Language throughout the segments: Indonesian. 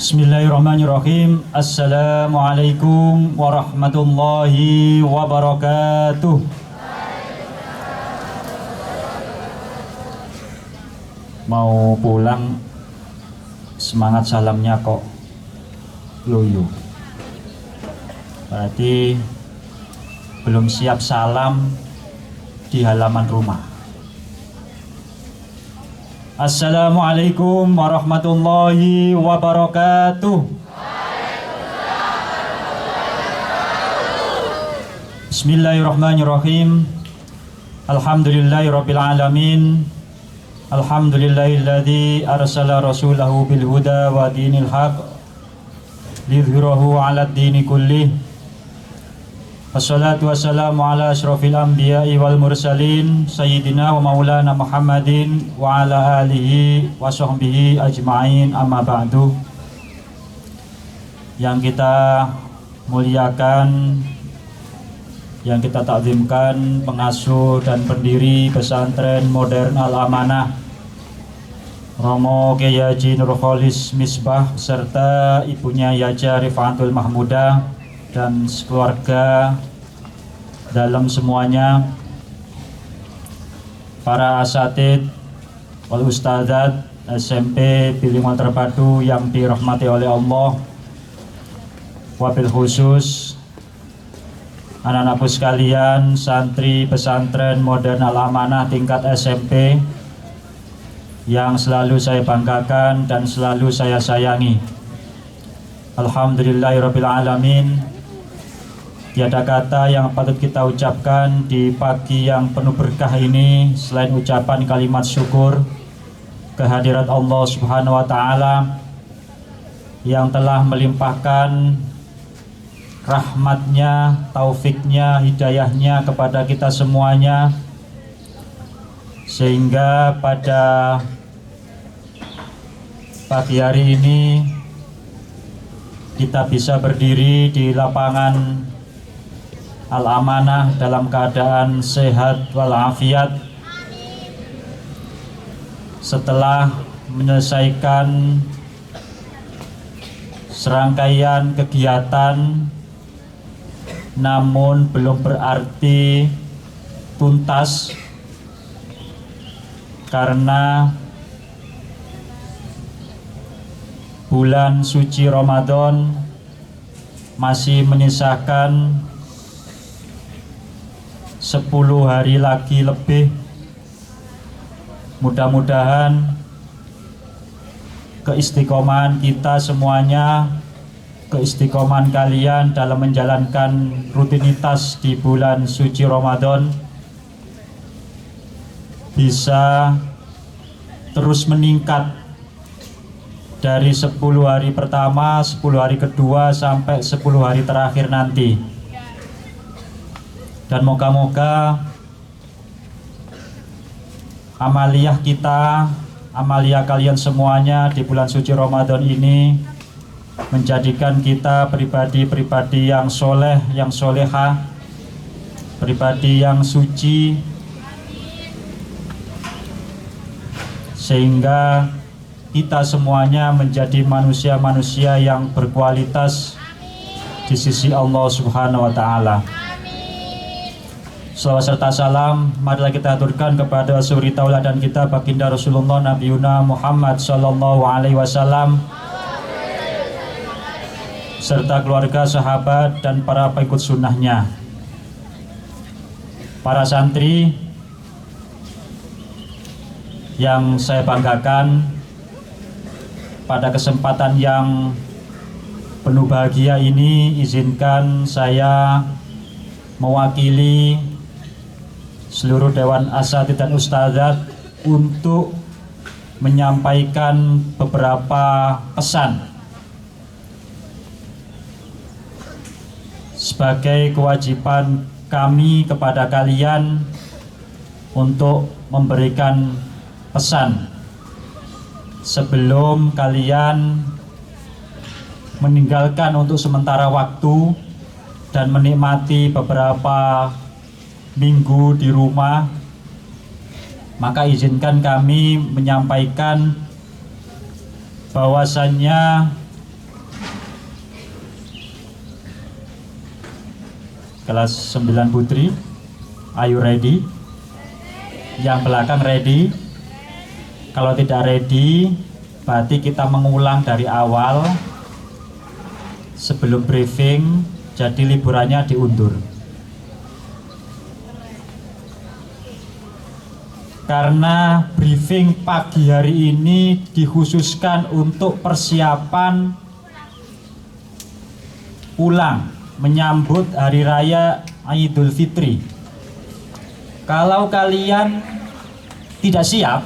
Bismillahirrahmanirrahim. Assalamualaikum warahmatullahi wabarakatuh. Mau pulang, semangat salamnya kok loyo. Berarti belum siap salam di halaman rumah. Assalamualaikum warahmatullahi wabarakatuh. Bismillahirrahmanirrahim. Alhamdulillahirabbil alamin. Alhamdulillahilladzi arsala rasulahu bil huda wa dinil haq lidhhirahu 'alad dini kullih. Wassalatu wassalamu ala asyrafil anbiya'i wal mursalin sayyidina wa maulana Muhammadin wa ala alihi wa sahbihi ajma'in, amma ba'du. Yang kita muliakan, yang kita takzimkan, pengasuh dan pendiri pesantren modern Al-Amanah Romo Kyai Haji Nur Kholis Misbah serta ibunya Yaja Rifatul Mahmudah dan sekeluarga dalam semuanya, para asatid wal ustadzat SMP Bilingual Terpadu yang dirahmati oleh Allah, wabil khusus anak-anakku sekalian, santri pesantren modern Al-Amanah tingkat SMP yang selalu saya banggakan dan selalu saya sayangi. Alhamdulillahirabbil alamin. Tiada kata yang patut kita ucapkan di pagi yang penuh berkah ini selain ucapan kalimat syukur kehadirat Allah Subhanahu wa Ta'ala yang telah melimpahkan rahmatnya, taufiknya, hidayahnya kepada kita semuanya, sehingga pada pagi hari ini kita bisa berdiri di lapangan Al-Amanah dalam keadaan sehat walafiat setelah menyelesaikan serangkaian kegiatan, namun belum berarti tuntas karena bulan suci Ramadan masih menyisakan 10 hari lagi lebih. Mudah-mudahan keistiqomahan kita semuanya, keistiqomahan kalian dalam menjalankan rutinitas di bulan suci Ramadan bisa terus meningkat dari 10 hari pertama, 10 hari kedua sampai 10 hari terakhir nanti. Dan moga-moga amaliyah kita, amaliyah kalian semuanya di bulan suci Ramadan ini menjadikan kita pribadi-pribadi yang soleh, yang solehah, pribadi yang suci, sehingga kita semuanya menjadi manusia-manusia yang berkualitas di sisi Allah Subhanahu wa Ta'ala. Salawat serta salam marilah kita aturkan kepada suri tauladan kita baginda Rasulullah Nabi Muhammad sallallahu alaihi wasallam serta keluarga, sahabat dan para pengikut sunnahnya. Para santri yang saya banggakan, pada kesempatan yang penuh bahagia ini izinkan saya mewakili seluruh Dewan Asatidz dan Ustadzat untuk menyampaikan beberapa pesan sebagai kewajiban kami kepada kalian untuk memberikan pesan sebelum kalian meninggalkan untuk sementara waktu dan menikmati beberapa minggu di rumah. Maka izinkan kami menyampaikan bahwasannya kelas 9 putri. Ayo ready? Yang belakang ready? Kalau tidak ready, berarti kita mengulang dari awal sebelum briefing, jadi liburannya diundur. Karena briefing pagi hari ini dikhususkan untuk persiapan pulang menyambut Hari Raya Idul Fitri. Kalau kalian tidak siap,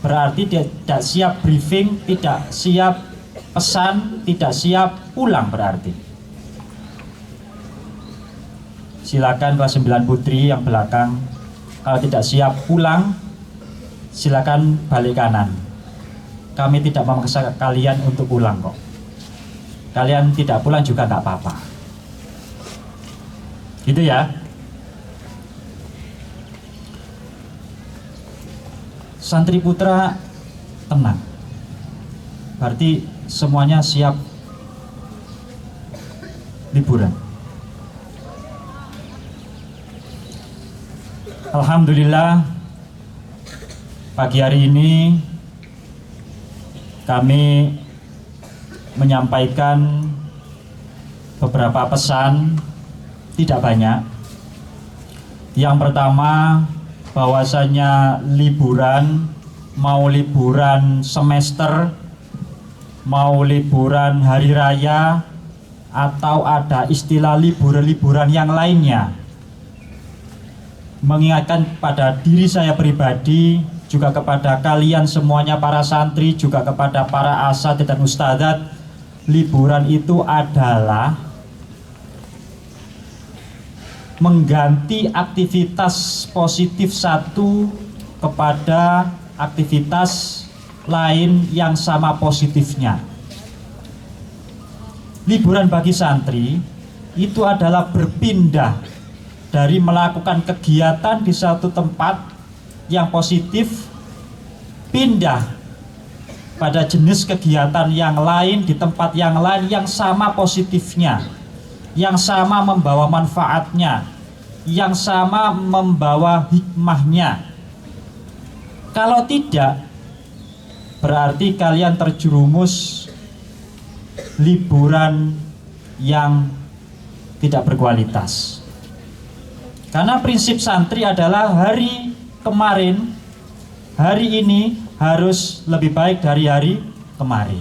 berarti tidak siap briefing, tidak siap pesan, tidak siap pulang berarti. Silakan kelas 9 putri yang belakang, kalau tidak siap pulang, silakan balik kanan. Kami tidak memaksa kalian untuk pulang kok. Kalian tidak pulang juga nggak apa-apa. Gitu ya. Santri putra tenang. Berarti semuanya siap liburan. Alhamdulillah, pagi hari ini kami menyampaikan beberapa pesan, tidak banyak. Yang pertama, bahwasanya liburan, mau liburan semester, mau liburan hari raya, atau ada istilah liburan-liburan yang lainnya, mengingatkan pada diri saya pribadi, juga kepada kalian semuanya para santri, juga kepada para asatidz dan ustadzat, liburan itu adalah mengganti aktivitas positif satu kepada aktivitas lain yang sama positifnya. Liburan bagi santri itu adalah berpindah dari melakukan kegiatan di satu tempat yang positif, pindah pada jenis kegiatan yang lain di tempat yang lain yang sama positifnya, yang sama membawa manfaatnya, yang sama membawa hikmahnya. Kalau tidak, berarti kalian terjerumus liburan yang tidak berkualitas. Karena prinsip santri adalah hari kemarin, hari ini harus lebih baik dari hari kemarin.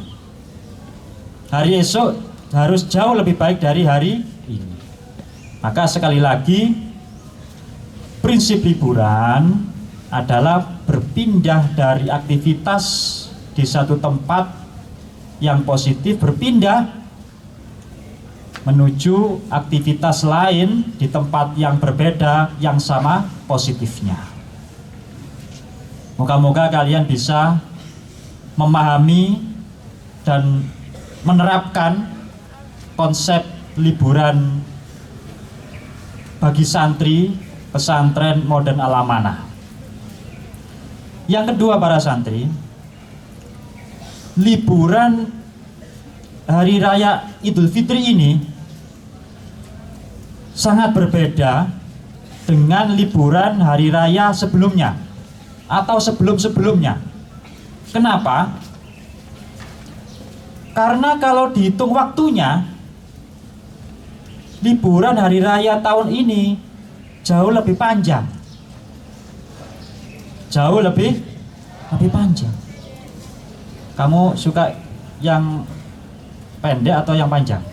Hari esok harus jauh lebih baik dari hari ini. Maka sekali lagi, prinsip liburan adalah berpindah dari aktivitas di satu tempat yang positif, berpindah menuju aktivitas lain di tempat yang berbeda yang sama positifnya. Moga-moga kalian bisa memahami dan menerapkan konsep liburan bagi santri pesantren modern Al-Amanah. Yang kedua para santri, liburan Hari Raya Idul Fitri ini sangat berbeda dengan liburan Hari Raya sebelumnya atau sebelum-sebelumnya. Kenapa? Karena kalau dihitung waktunya, liburan Hari Raya tahun ini jauh lebih panjang. Jauh lebih panjang. Kamu suka yang pendek atau yang panjang?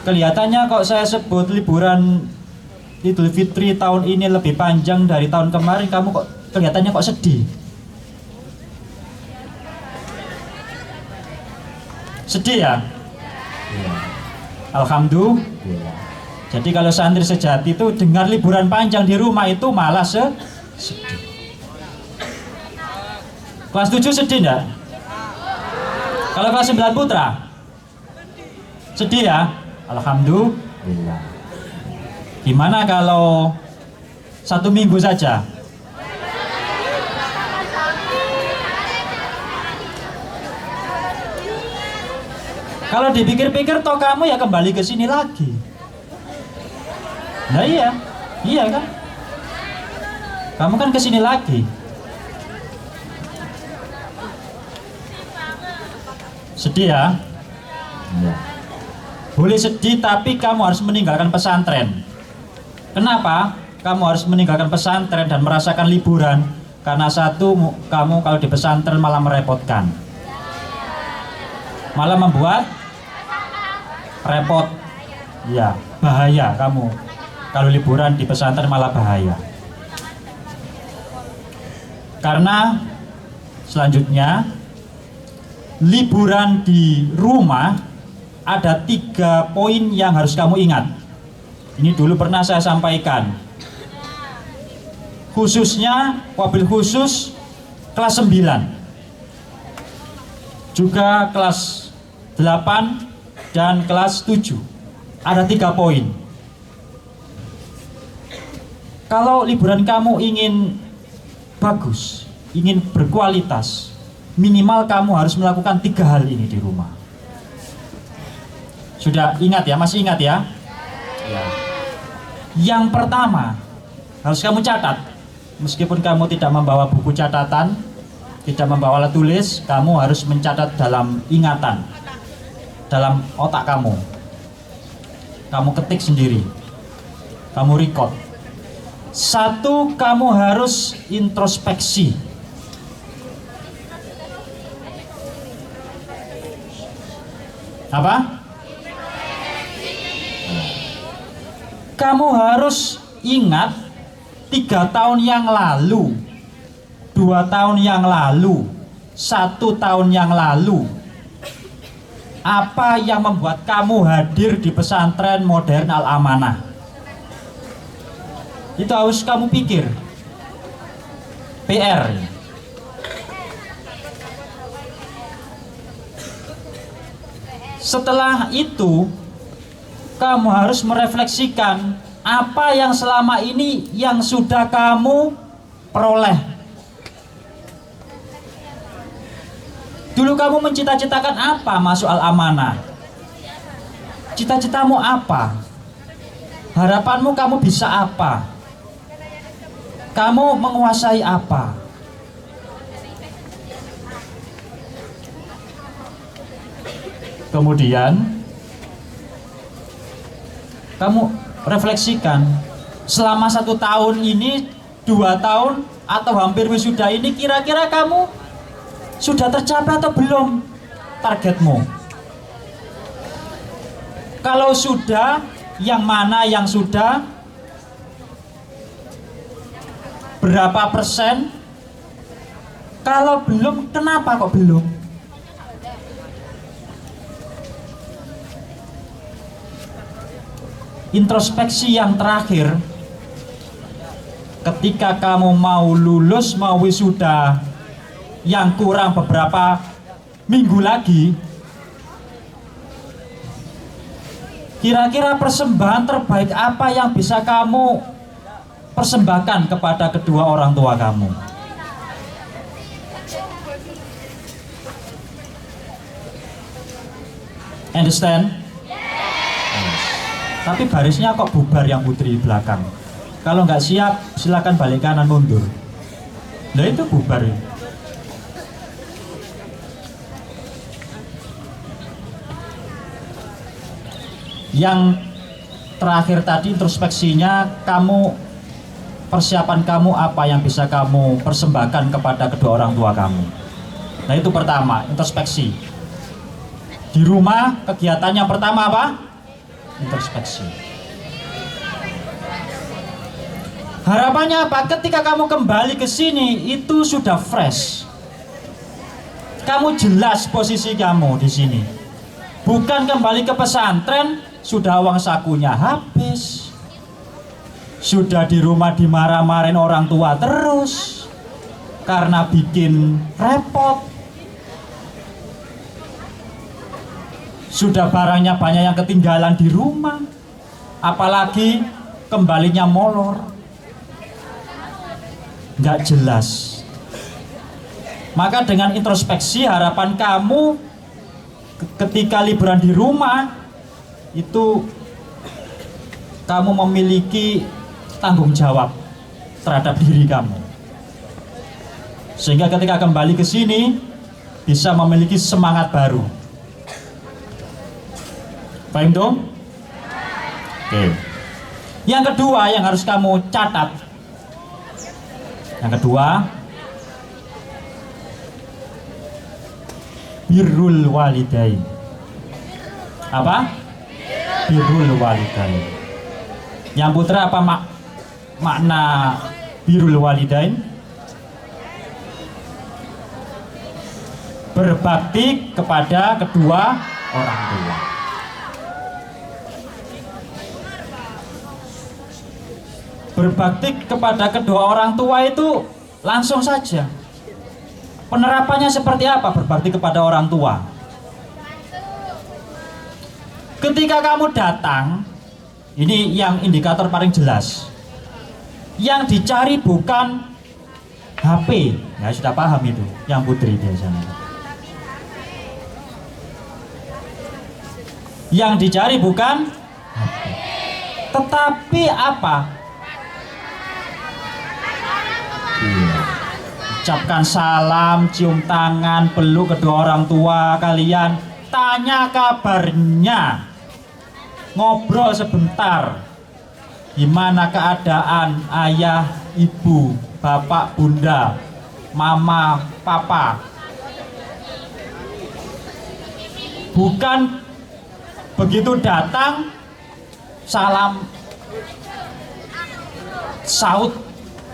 Kelihatannya kok saya sebut liburan Idul Fitri tahun ini lebih panjang dari tahun kemarin, kamu kok kelihatannya kok sedih? Sedih ya? Ya. Alhamdulillah. Jadi kalau santri sejati itu dengar liburan panjang di rumah itu malah sedih. Kelas 7 sedih enggak? Kalau kelas 9 putra? Sedih ya? Alhamdulillah. Gimana kalau 1 minggu saja? Kalau dipikir-pikir toh kamu ya kembali ke sini lagi. Nah iya, iya kan? Kamu kan ke sini lagi. Sedih ya? Iya. Boleh sedih tapi kamu harus meninggalkan pesantren. Kenapa? Kamu harus meninggalkan pesantren dan merasakan liburan. Karena satu, kamu kalau di pesantren malah merepotkan. Malah membuat repot. Ya, bahaya kamu. Kalau liburan di pesantren malah bahaya. Karena selanjutnya liburan di rumah ada 3 poin yang harus kamu ingat. Ini dulu pernah saya sampaikan. Khususnya, wabil khusus kelas 9. Juga kelas 8 dan kelas 7. Ada 3 poin. Kalau liburan kamu ingin bagus, ingin berkualitas, minimal kamu harus melakukan 3 hal ini di rumah. Sudah ingat ya? Masih ingat ya? Ya. Yang pertama, harus kamu catat. Meskipun kamu tidak membawa buku catatan, tidak membawa alat tulis, kamu harus mencatat dalam ingatan, dalam otak kamu. Kamu ketik sendiri, kamu record. 1, kamu harus introspeksi. Apa? Kamu harus ingat 3 tahun yang lalu, 2 tahun yang lalu, 1 tahun yang lalu, apa yang membuat kamu hadir di pesantren modern Al-Amanah. Itu harus kamu pikir. PR. Setelah itu, kamu harus merefleksikan apa yang selama ini yang sudah kamu peroleh. Dulu kamu mencita-citakan apa masuk Al-Amanah? Cita-citamu apa? Harapanmu kamu bisa apa? Kamu menguasai apa? Kemudian kamu refleksikan selama 1 tahun ini, 2 tahun atau hampir wisuda ini, kira-kira kamu sudah tercapai atau belum targetmu? Kalau sudah, yang mana yang sudah? Berapa persen? Kalau belum, kenapa kok belum? Introspeksi yang terakhir, ketika kamu mau lulus, mau wisuda, yang kurang beberapa minggu lagi, kira-kira persembahan terbaik apa yang bisa kamu persembahkan kepada kedua orang tua kamu? Understand? Tapi barisnya kok bubar yang putri di belakang. Kalau nggak siap, silakan balik kanan mundur. Nah itu bubar. Yang terakhir tadi introspeksinya, kamu, persiapan kamu apa yang bisa kamu persembahkan kepada kedua orang tua kamu. Nah itu pertama, introspeksi. Di rumah kegiatannya pertama apa? Introspeksi. Harapannya apa? Ketika kamu kembali ke sini itu sudah fresh. Kamu jelas posisi kamu di sini. Bukan kembali ke pesantren sudah uang sakunya habis. Sudah di rumah dimarah-marahin orang tua terus karena bikin repot. Sudah barangnya banyak yang ketinggalan di rumah, apalagi kembalinya molor, nggak jelas. Maka dengan introspeksi, harapan kamu ketika liburan di rumah itu kamu memiliki tanggung jawab terhadap diri kamu, sehingga ketika kembali ke sini bisa memiliki semangat baru. Paham dong? Oke. Yang kedua yang harus kamu catat, yang kedua, birrul walidain. Apa? Birrul walidain. Yang putra apa makna birrul walidain? Berbakti kepada kedua orang tua. Berbakti kepada kedua orang tua itu langsung saja. Penerapannya seperti apa berbakti kepada orang tua? Ketika kamu datang, ini yang indikator paling jelas. Yang dicari bukan HP, ya sudah paham itu, yang putri biasanya. Yang dicari bukan HP, tetapi apa? Ucapkan salam, cium tangan, peluk kedua orang tua kalian, tanya kabarnya, ngobrol sebentar, gimana keadaan ayah, ibu, bapak, bunda, mama, papa. Bukan begitu datang salam saut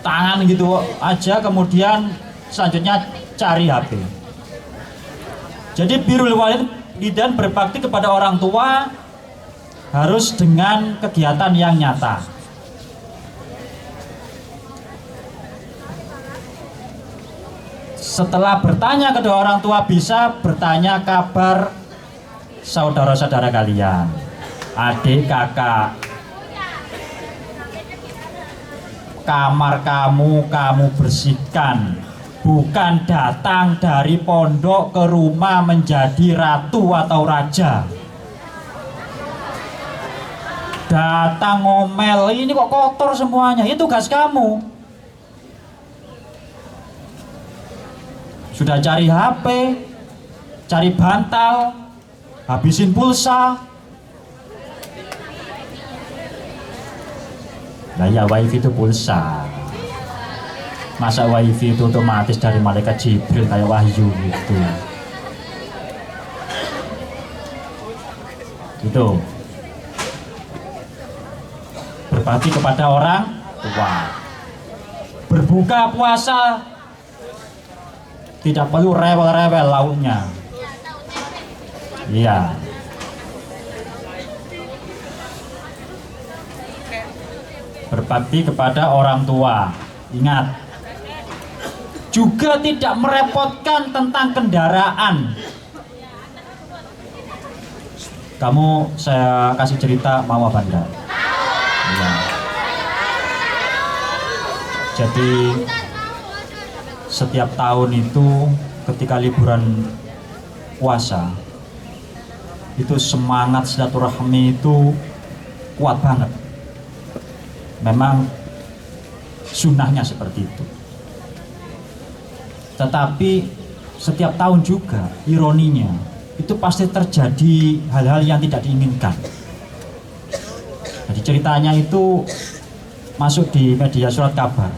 tangan gitu aja, kemudian selanjutnya cari HP. Jadi birrul walidain, berbakti kepada orang tua harus dengan kegiatan yang nyata. Setelah bertanya kedua orang tua, bisa bertanya kabar saudara-saudara kalian, adik, kakak, kamar kamu bersihkan. Bukan datang dari pondok ke rumah menjadi ratu atau raja. Datang ngomel, ini kok kotor semuanya, itu tugas kamu. Sudah cari HP, cari bantal, habisin pulsa. Nah ya, wifi itu pulsa. Masa wifi itu otomatis dari malaikat Jibril kayak wahyu gitu. Gitu. Berbakti kepada orang tua. Berbuka puasa tidak perlu rewel-rewel lauknya. Iya. Berbakti kepada orang tua. Ingat, juga tidak merepotkan tentang kendaraan. Kamu, saya kasih cerita, mau apa enggak? Ya. Jadi setiap tahun itu ketika liburan puasa itu semangat silaturahmi itu kuat banget. Memang sunnahnya seperti itu. Tetapi setiap tahun juga ironinya itu pasti terjadi hal-hal yang tidak diinginkan. Jadi ceritanya itu masuk di media surat kabar.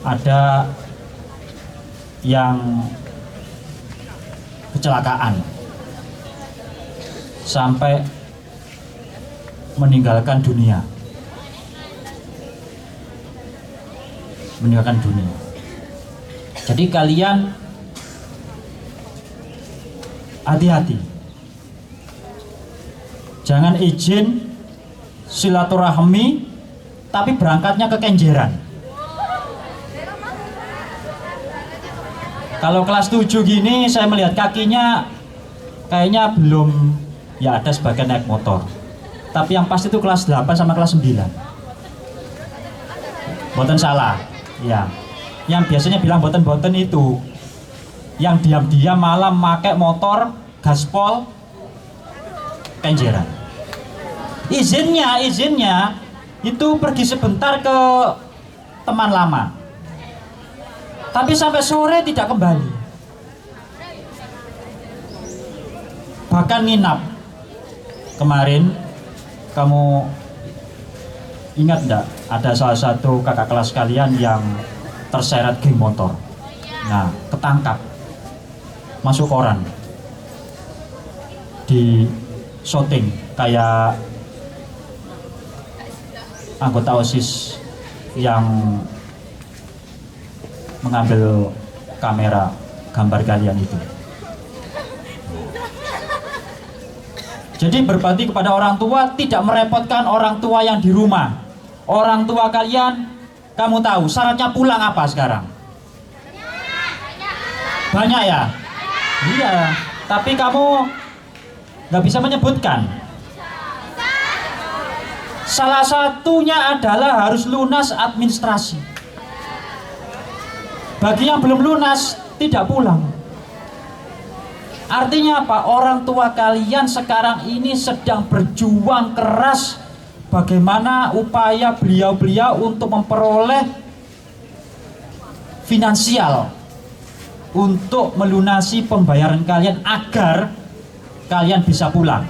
Ada yang kecelakaan sampai meninggalkan dunia. Jadi kalian hati-hati, jangan izin silaturahmi tapi berangkatnya ke Kenjeran. Kalau kelas 7 gini saya melihat kakinya kayaknya belum, ya ada sebagian naik motor, tapi yang pasti itu kelas 8 sama kelas 9. Boten salah ya, yang biasanya bilang boten-boten itu yang diam-diam malam pakai motor gaspol kenjeran. Izinnya itu pergi sebentar ke teman lama, tapi sampai sore tidak kembali, bahkan nginap. Kemarin kamu ingat enggak, ada salah satu kakak kelas kalian yang terseret geng motor. Nah, ketangkap, masuk koran, di syuting kayak anggota OSIS yang mengambil kamera gambar kalian itu. Jadi berbakti kepada orang tua tidak merepotkan orang tua yang di rumah. Orang tua kalian, kamu tahu syaratnya pulang apa sekarang? Banyak ya? Iya, tapi kamu nggak bisa menyebutkan. Salah satunya adalah harus lunas administrasi. Bagi yang belum lunas, tidak pulang. Artinya apa? Orang tua kalian sekarang ini sedang berjuang keras bagaimana upaya beliau-beliau untuk memperoleh finansial untuk melunasi pembayaran kalian agar kalian bisa pulang.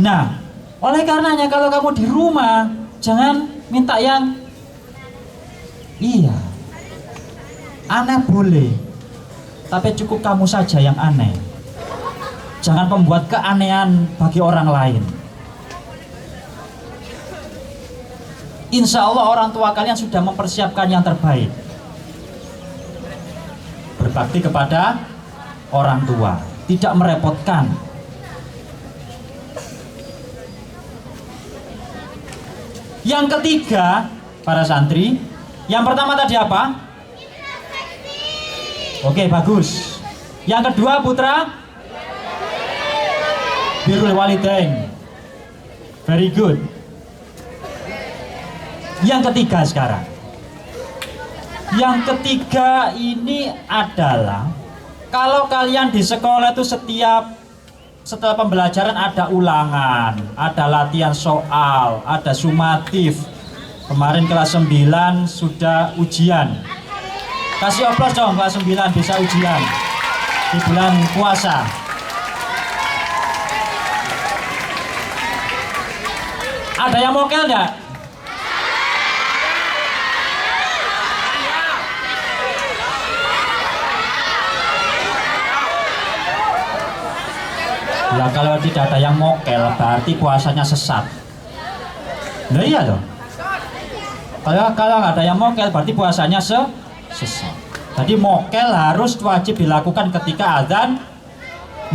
Nah, oleh karenanya kalau kamu di rumah jangan minta yang aneh boleh, tapi cukup kamu saja yang aneh. Jangan membuat keanehan bagi orang lain. Insya Allah orang tua kalian sudah mempersiapkan yang terbaik. Berbakti kepada orang tua, tidak merepotkan. Yang ketiga, para santri, yang pertama tadi apa? Oke, bagus. Yang kedua, putra, birrul walidain. Very good. Yang ketiga sekarang. Yang ketiga ini adalah kalau kalian di sekolah itu setelah pembelajaran ada ulangan, ada latihan soal, ada sumatif. Kemarin kelas 9 sudah ujian. Kasih aplaus dong, kelas 9 bisa ujian di bulan puasa. Ada yang mokel enggak? Ya kalau tidak ada yang mokel berarti puasanya sesat. Nah iya loh. Kalau nggak ada yang mokel berarti puasanya sesat. Jadi mokel harus wajib dilakukan ketika azan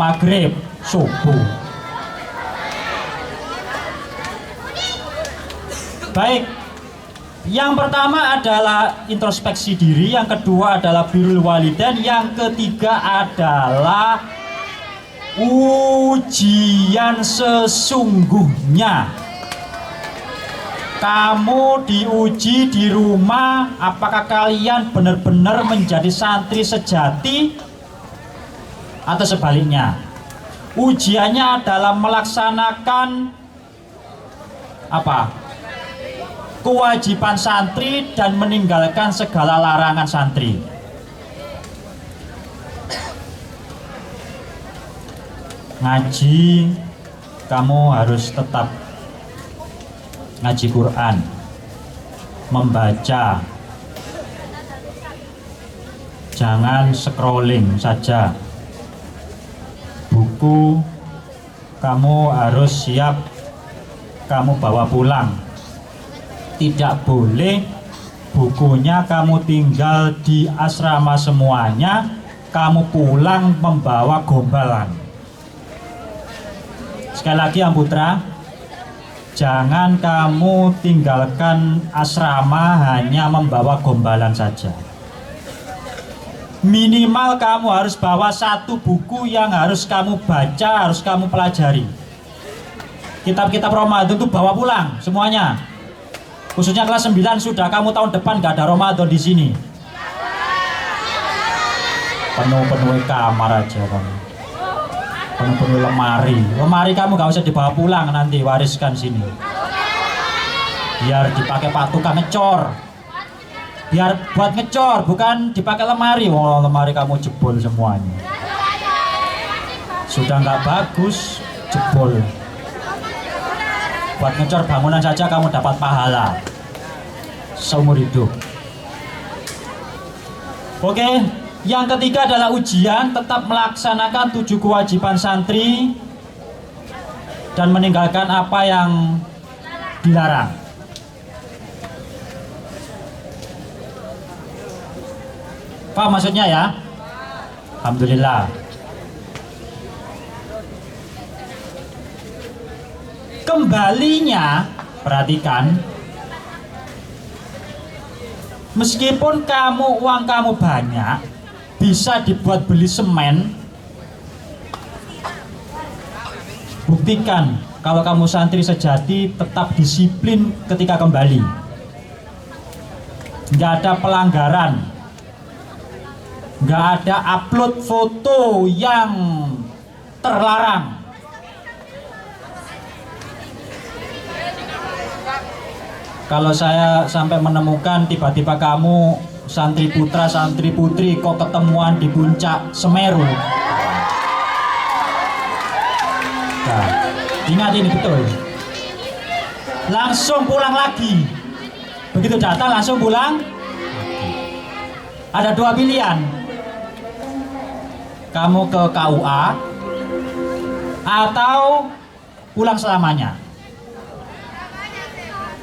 maghrib, subuh. Baik. Yang pertama adalah introspeksi diri, yang kedua adalah birrul walidain, yang ketiga adalah ujian sesungguhnya. Kamu diuji di rumah, apakah kalian benar-benar menjadi santri sejati atau sebaliknya. Ujiannya adalah melaksanakan apa? Kewajiban santri dan meninggalkan segala larangan santri. Ngaji, kamu harus tetap ngaji Quran, membaca, jangan scrolling saja. Buku kamu harus siap kamu bawa pulang. Tidak boleh bukunya kamu tinggal di asrama semuanya, kamu pulang membawa gombalan. Sekali lagi yang putra, jangan kamu tinggalkan asrama hanya membawa gombalan saja. Minimal kamu harus bawa satu buku yang harus kamu baca, harus kamu pelajari. Kitab-kitab Ramadan itu bawa pulang semuanya. Khususnya kelas 9 sudah, kamu tahun depan gak ada Ramadan di sini. Penuh-penuh kamar aja kamu. Penuh-penuh lemari. Lemari kamu gak usah dibawa pulang, nanti wariskan sini. Biar dipakai pak tukang ngecor. Biar buat ngecor, bukan dipakai lemari. Wah, lemari kamu jebol semuanya. Sudah nggak bagus, jebol. Buat ngecor bangunan saja kamu dapat pahala seumur hidup. Oke, yang ketiga adalah ujian. Tetap melaksanakan 7 kewajiban santri dan meninggalkan apa yang dilarang. Paham maksudnya ya? Alhamdulillah. Kembalinya, perhatikan, meskipun uang kamu banyak, bisa dibuat beli semen, buktikan kalau kamu santri sejati tetap disiplin ketika kembali. Nggak ada pelanggaran, nggak ada upload foto yang terlarang. Kalau saya sampai menemukan tiba-tiba kamu santri putra, santri putri kok ketemuan di puncak Semeru. Nah, ingat ini betul. Langsung pulang lagi. Begitu datang langsung pulang. Ada 2 pilihan. Kamu ke KUA atau pulang selamanya.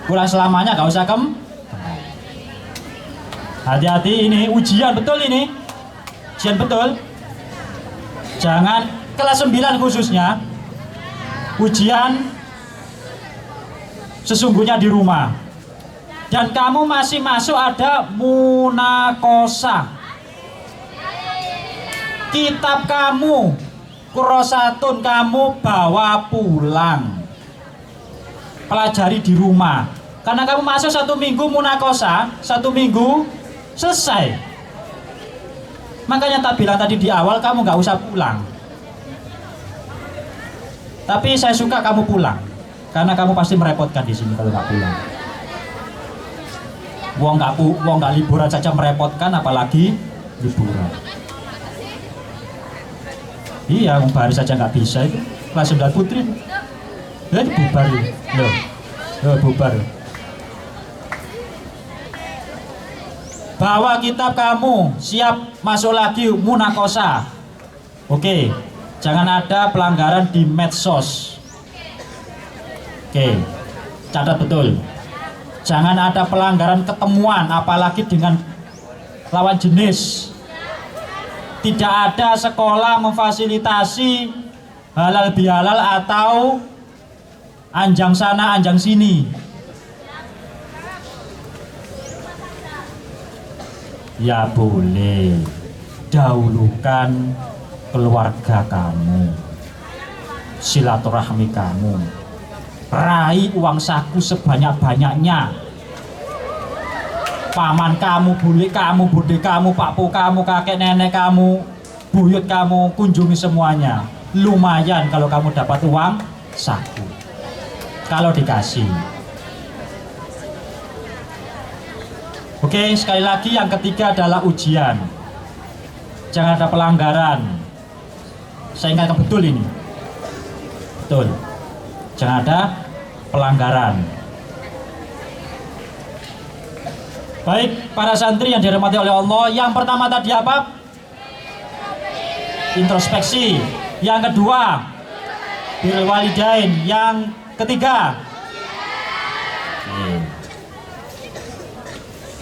Pulang selamanya gak usah hati-hati, ini ujian betul ini. Ujian betul. Jangan kelas 9 khususnya. Ujian sesungguhnya di rumah. Dan kamu masih masuk ada munakosa. Kitab kamu, kurosatun kamu bawa pulang. Pelajari di rumah. Karena kamu masuk 1 minggu munakosa, 1 minggu selesai. Makanya tak bilang tadi di awal kamu gak usah pulang. Tapi saya suka kamu pulang, karena kamu pasti merepotkan di sini kalau gak pulang. Wong gak liburan saja merepotkan, apalagi liburan. Iya, baris saja nggak bisa itu. Kelas 9 putri. Lihat bubar loh, bubar. Bawa kitab kamu, siap masuk lagi munakosa. Oke, jangan ada pelanggaran di medsos. Oke, catat betul. Jangan ada pelanggaran ketemuan, apalagi dengan lawan jenis. Tidak ada sekolah memfasilitasi halal bihalal atau anjang sana anjang sini. Ya boleh, dahulukan keluarga kamu, silaturahmi kamu, raih uang saku sebanyak-banyaknya. Paman kamu, bule kamu, bude kamu, pakpo kamu, kakek nenek kamu, buyut kamu, kunjungi semuanya. Lumayan kalau kamu dapat uang saku, kalau dikasih. Oke, sekali lagi yang ketiga adalah ujian. Jangan ada pelanggaran. Saya ingatkan betul ini. Betul. Jangan ada pelanggaran. Baik, para santri yang dirahmati oleh Allah, yang pertama tadi apa? Introspeksi. Yang kedua, birrul walidain. Yang ketiga,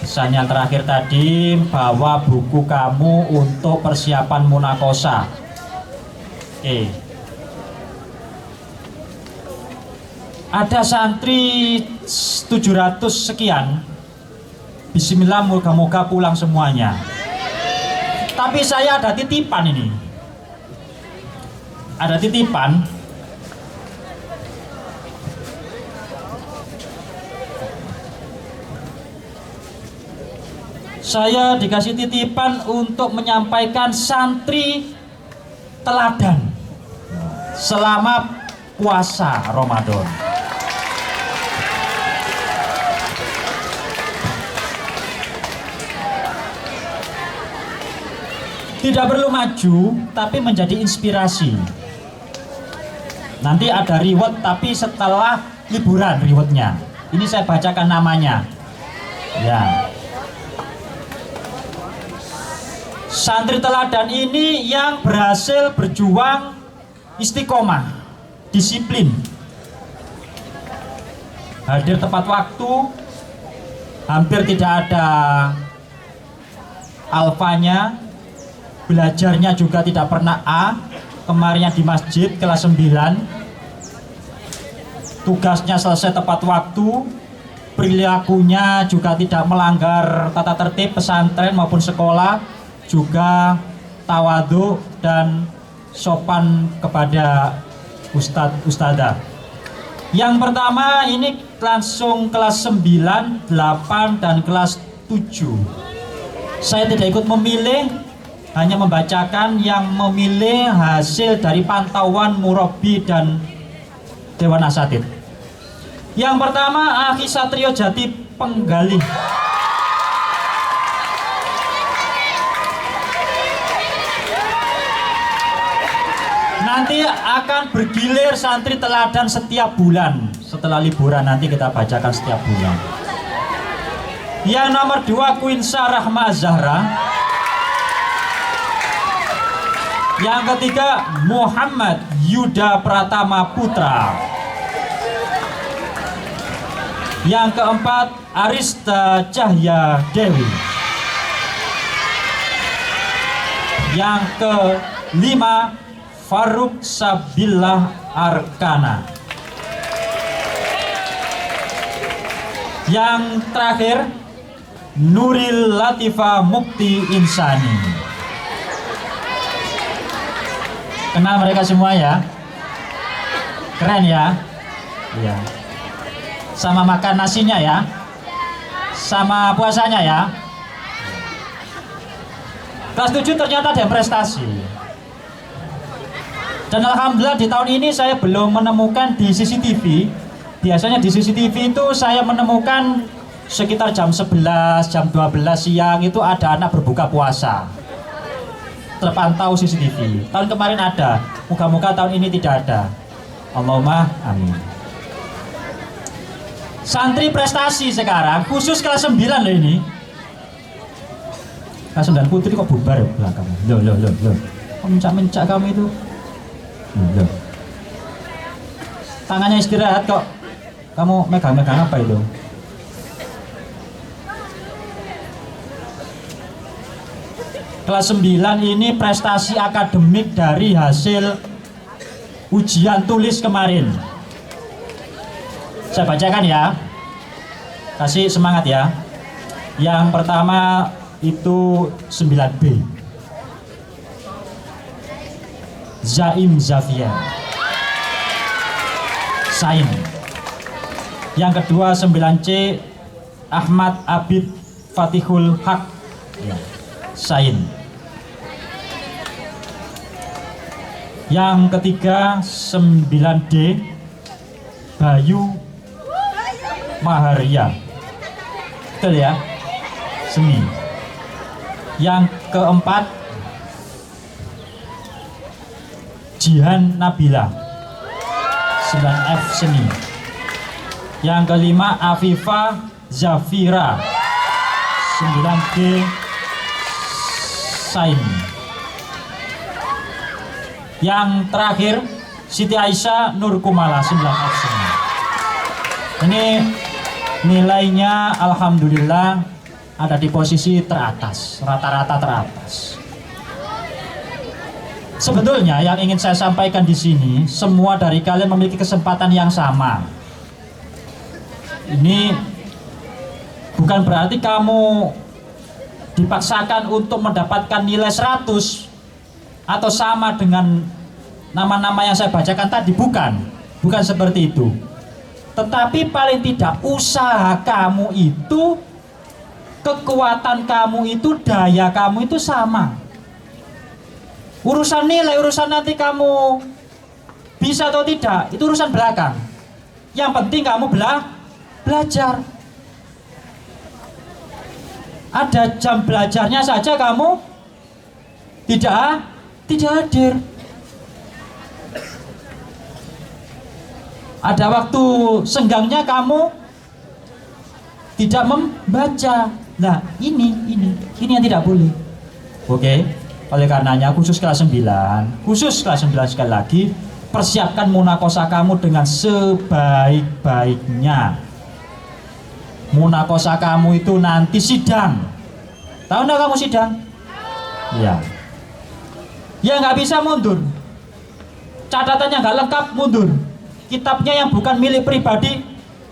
pesan yang terakhir tadi, bawa buku kamu untuk persiapan munakosa. Ada santri 700 sekian. Bismillah, moga-moga pulang semuanya. Tapi saya ada titipan ini. Ada titipan. saya dikasih titipan untuk menyampaikan santri teladan selama puasa Ramadan. Tidak perlu maju, tapi menjadi inspirasi. Nanti ada reward, tapi setelah liburan rewardnya. Ini saya bacakan namanya. Ya. Santri teladan ini yang berhasil berjuang istiqomah, disiplin, hadir tepat waktu, hampir tidak ada alfanya, belajarnya juga tidak pernah A, kemarinnya di masjid kelas 9, tugasnya selesai tepat waktu, perilakunya juga tidak melanggar tata tertib pesantren maupun sekolah, juga tawadhu dan sopan kepada ustadzah. Yang pertama ini langsung kelas 9, 8 dan kelas 7. Saya tidak ikut memilih, hanya membacakan yang memilih hasil dari pantauan murabi dan Dewan Asatid. Yang pertama Akhi Satrio Jati Penggalih. Nanti akan bergilir santri teladan setiap bulan. Setelah liburan nanti kita bacakan setiap bulan. Yang nomor 2 Queen Sarahma Zahra. Yang ketiga Muhammad Yuda Pratama Putra. Yang keempat Arista Cahya Dewi. Yang kelima Faruk Sabillah Arkana. Yang terakhir Nuril Latifa Mukti Insani. Kenal mereka semua ya? Keren ya? Iya. Sama makan nasinya ya? Sama puasanya ya? Kelas 7 ternyata ada prestasi. Dan alhamdulillah di tahun ini saya belum menemukan di CCTV. Biasanya di CCTV itu saya menemukan sekitar jam 11, jam 12 siang itu ada anak berbuka puasa. Terpantau CCTV. Tahun kemarin ada, moga-moga tahun ini tidak ada. Allahumma amin. Santri prestasi sekarang, khusus kelas 9 loh ini. Kelas 9 putri kok bubar ya belakang. Loh. Kok mencak-mencak kamu itu? Loh. Tangannya istirahat kok. Kamu megang-megang apa itu? Kelas 9 ini prestasi akademik dari hasil ujian tulis kemarin. Saya bacakan ya. Kasih semangat ya. Yang pertama itu 9B. Zaim Zafian Sain. Yang kedua 9C Ahmad Abid Fatihul Haq ya. Sain. Yang ketiga 9D Bayu Maharia. Betul ya? Seni. Yang keempat Jihan Nabila 9F Seni. Yang kelima Afifah Zafira 9G Sain. Yang terakhir Siti Aisyah Nur Kumala 9F Seni. Ini nilainya alhamdulillah ada di posisi teratas, rata-rata teratas. Sebetulnya yang ingin saya sampaikan di sini, semua dari kalian memiliki kesempatan yang sama. Ini bukan berarti kamu dipaksakan untuk mendapatkan nilai 100 atau sama dengan nama-nama yang saya bacakan tadi, bukan seperti itu. Tetapi paling tidak usaha kamu itu Kekuatan kamu itu, daya kamu itu sama. Urusan nilai, urusan nanti kamu bisa atau tidak, itu urusan belakang. Yang penting kamu belajar. Ada jam belajarnya saja kamu tidak hadir. Ada waktu senggangnya kamu tidak membaca. Nah, ini yang tidak boleh. Oke. Oleh karenanya khusus kelas 9 sekali lagi, persiapkan munakosa kamu dengan sebaik-baiknya. Munakosa kamu itu nanti sidang. Tahu enggak kamu sidang? Ya. Ya nggak bisa mundur. Catatannya nggak lengkap, mundur. Kitabnya yang bukan milik pribadi,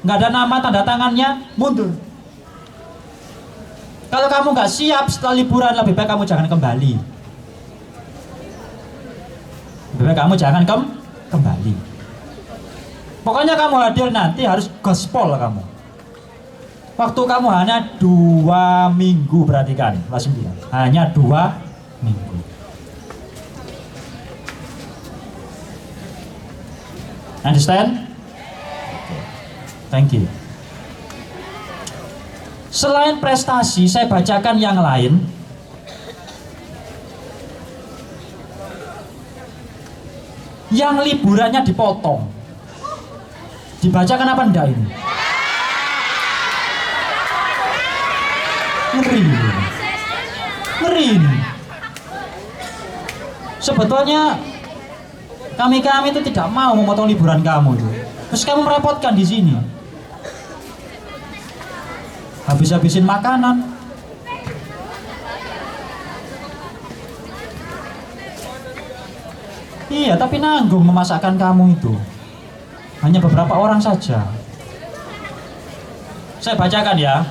nggak ada nama tanda tangannya, mundur. Kalau kamu nggak siap setelah liburan, lebih baik kamu jangan kembali. Lebih baik kamu jangan kembali. Pokoknya kamu hadir nanti harus gospel kamu. Waktu kamu hanya 2 minggu, perhatikan kelas 9. Hanya 2 minggu. Understand? Okay. Thank you. Selain prestasi, saya bacakan yang lain. Yang liburannya dipotong. Dibacakan apa enggak ini? Ngeri ini. Sebetulnya kami itu tidak mau memotong liburan kamu itu. Terus kamu merepotkan di sini. Habis-habisin makanan. Iya, tapi nanggung memasakkan kamu itu. Hanya beberapa orang saja. Saya bacakan ya.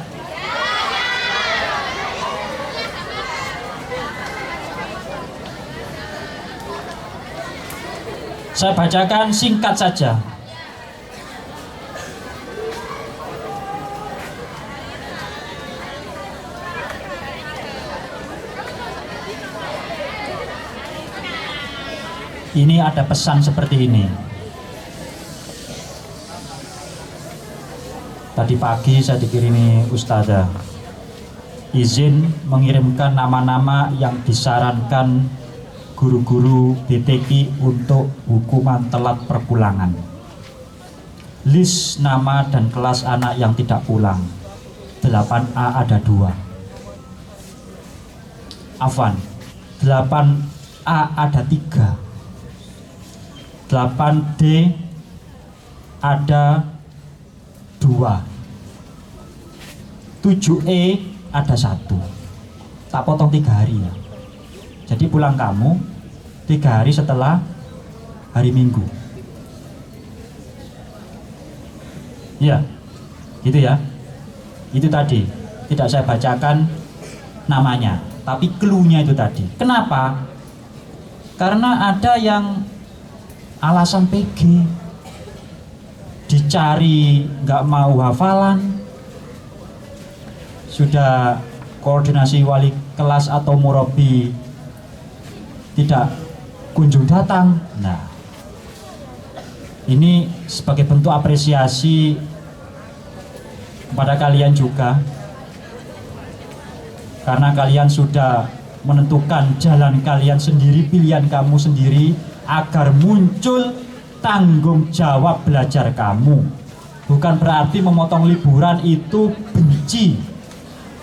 Saya bacakan singkat saja. Ini ada pesan seperti ini. Tadi pagi saya dikirimi ustazah izin mengirimkan nama-nama yang disarankan guru-guru BTK untuk hukuman telat perpulangan. List nama dan kelas anak yang tidak pulang. 8A ada 2. Afwan, 8A ada 3. 8D ada 2. 7E ada 1. Tak potong 3 hari ya. Jadi pulang kamu 3 hari setelah hari Minggu. Ya, gitu ya. Itu tadi tidak saya bacakan namanya, tapi clue-nya itu tadi. Kenapa? Karena ada yang alasan PG, dicari nggak mau hafalan, sudah koordinasi wali kelas atau murabi tidak kunjung datang. Nah, ini sebagai bentuk apresiasi kepada kalian juga, karena kalian sudah menentukan jalan kalian sendiri, pilihan kamu sendiri, agar muncul tanggung jawab belajar kamu. Bukan berarti memotong liburan itu benci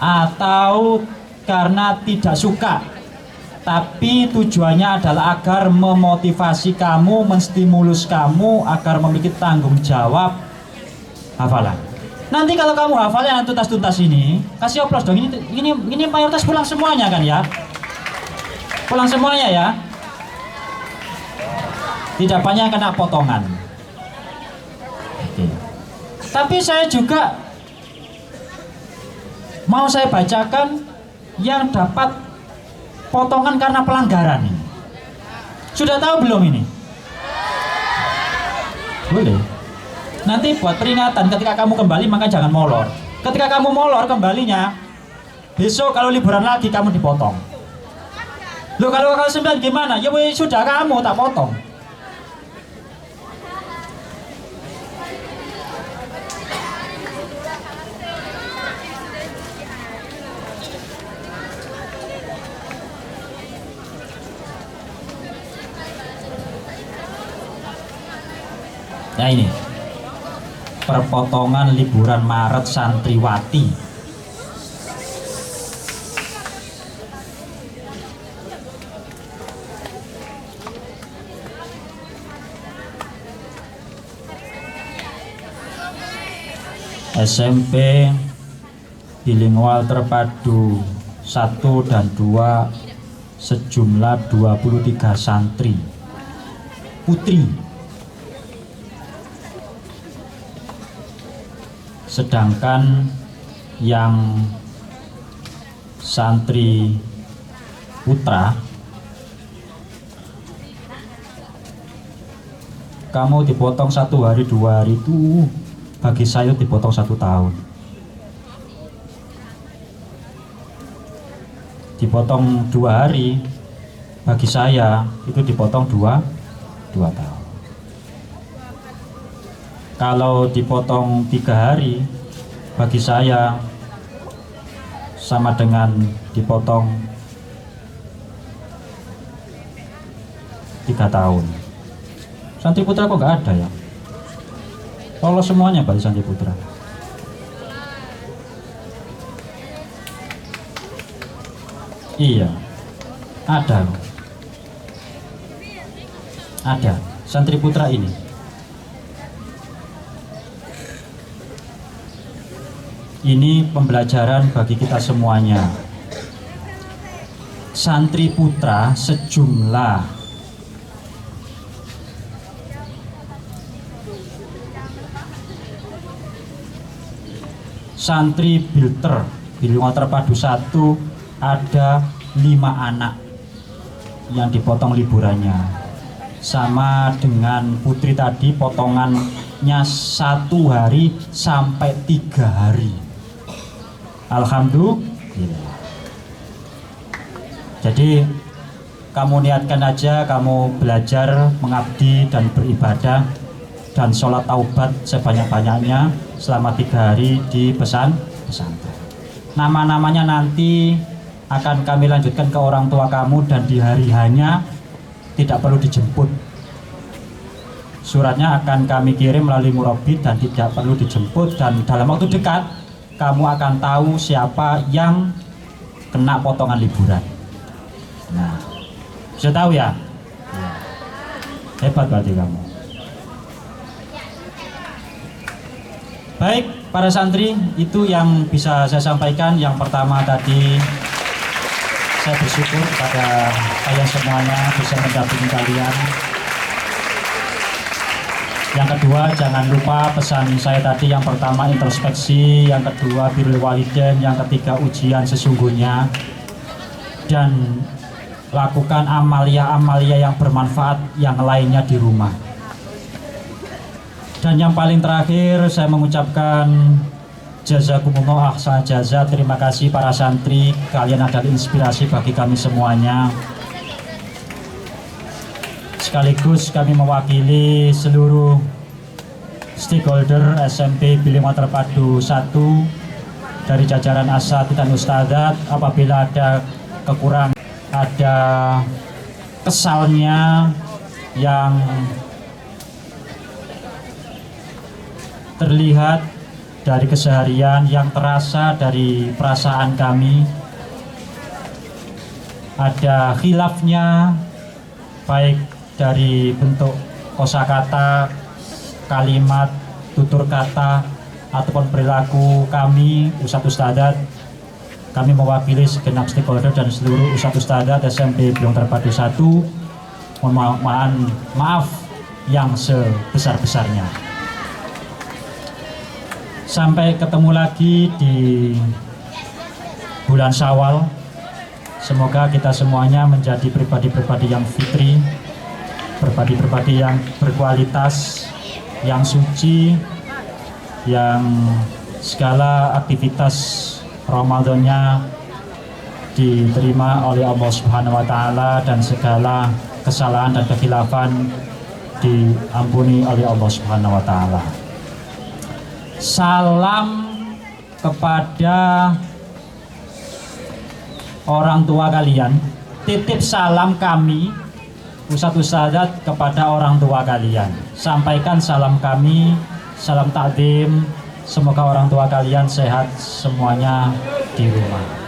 atau karena tidak suka, tapi tujuannya adalah agar memotivasi kamu, menstimulus kamu agar memiliki tanggung jawab hafalan. Nanti kalau kamu hafalnya tuntas-tuntas ini, kasih oplos dong. Ini mayoritas pulang semuanya kan ya? Pulang semuanya ya. Tidak banyak kena potongan. Oke. Tapi saya juga mau saya bacakan yang dapat potongan karena pelanggaran ini. Sudah tahu belum ini? Boleh. Nanti buat peringatan ketika kamu kembali maka jangan molor. Ketika kamu molor kembalinya, Besok kalau liburan lagi kamu dipotong. Loh kalau tanggal 9 gimana? Ya sudah kamu tak potong. Nah ini perpotongan liburan Maret santriwati. SMP bilingual terpadu 1 dan 2 sejumlah 23 santri putri, sedangkan yang santri putra kamu dipotong 1 hari 2 hari itu bagi saya dipotong 1 tahun. Dipotong 2 hari bagi saya itu dipotong 2 tahun. Kalau dipotong 3 hari bagi saya sama dengan dipotong 3 tahun. Santri putra kok nggak ada ya? Lolos semuanya Pak Santri Putra. Iya, ada Santri Putra ini. Ini pembelajaran bagi kita semuanya. Santri Putra sejumlah santri Bilter bilingual terpadu 1 ada 5 anak yang dipotong liburannya, sama dengan putri tadi potongannya 1 hari sampai 3 hari. Alhamdulillah. Jadi kamu niatkan aja, kamu belajar mengabdi dan beribadah dan sholat taubat sebanyak-banyaknya selama 3 hari di pesantren. Nama-namanya nanti akan kami lanjutkan ke orang tua kamu dan di hari hanya tidak perlu dijemput. Suratnya akan kami kirim melalui murabbi dan tidak perlu dijemput, dan dalam waktu dekat kamu akan tahu siapa yang kena potongan liburan. Nah, bisa tahu ya? Hebat berarti kamu. Baik, para santri, itu yang bisa saya sampaikan. Yang pertama tadi, saya bersyukur kepada kalian semuanya bisa mendampingi kalian. Yang kedua, jangan lupa pesan saya tadi. Yang pertama introspeksi, yang kedua birrul walidain, yang ketiga ujian sesungguhnya, dan lakukan amalia-amalia yang bermanfaat yang lainnya di rumah. Dan yang paling terakhir, saya mengucapkan jazakumullah ahsan jaza. Terima kasih para santri, kalian adalah inspirasi bagi kami semuanya. Sekaligus kami mewakili seluruh stakeholder SMP Bilingual Terpadu 1 dari jajaran asatidz dan ustadzat. Apabila ada kekurangan, ada kesalnya yang terlihat dari keseharian, yang terasa dari perasaan kami, ada khilafnya baik dari bentuk kosakata, kalimat, tutur kata, ataupun perilaku kami Ustadz Ustadzat. Kami mewakili segenap stakeholder dan seluruh Ustadz Ustadzat SMP Bilingual Terpadu 1. Maaf yang sebesar-besarnya. Sampai ketemu lagi di bulan Syawal. Semoga kita semuanya menjadi pribadi-pribadi yang fitri, pribadi-pribadi yang berkualitas, yang suci, yang segala aktivitas Ramadannya diterima oleh Allah Subhanahu wa taala dan segala kesalahan dan kekhilafan diampuni oleh Allah Subhanahu wa taala. Salam kepada orang tua kalian, titip salam kami Ustadz kepada orang tua kalian. Sampaikan salam kami, salam takdim. Semoga orang tua kalian sehat semuanya di rumah.